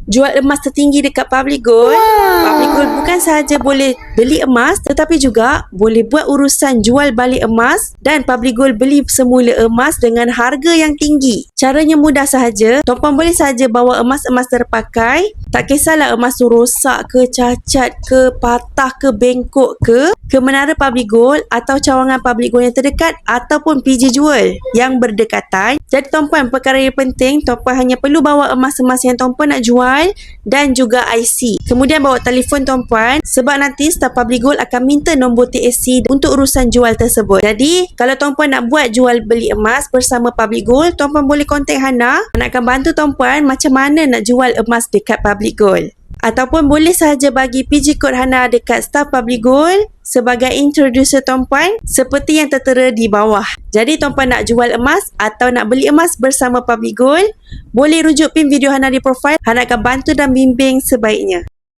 jual emas tertinggi dekat Public Gold. Public Gold bukan sahaja boleh beli emas, tetapi juga boleh buat urusan jual balik emas, dan Public Gold beli semula emas dengan harga yang tinggi. Caranya mudah sahaja. Tuan-puan boleh sahaja bawa emas-emas terpakai. Tak kisahlah emas tu rosak ke, cacat ke, patah ke, bengkok ke menara Public Gold atau cawangan Public Gold yang terdekat ataupun PJ Jewel yang berdekatan. Jadi tuan-puan, perkara yang penting, tuan-puan hanya perlu bawa emas-emas yang tuan-puan nak jual dan juga IC. Kemudian bawa telefon tuan-puan, sebab nanti staf Public Gold akan minta nombor TAC untuk urusan jual tersebut. Jadi kalau tuan-puan nak buat jual beli emas bersama Public Gold, tuan-puan boleh kontak Hana. Hana akan bantu tuan-puan macam mana nak jual emas dekat Public Gold. Ataupun boleh sahaja bagi PG kod Hana dekat staf Public Gold sebagai introducer tuan-puan seperti yang tertera di bawah. Jadi tuan-puan nak jual emas atau nak beli emas bersama Public Gold, boleh rujuk pin video Hana di profil. Hana akan bantu dan bimbing sebaiknya.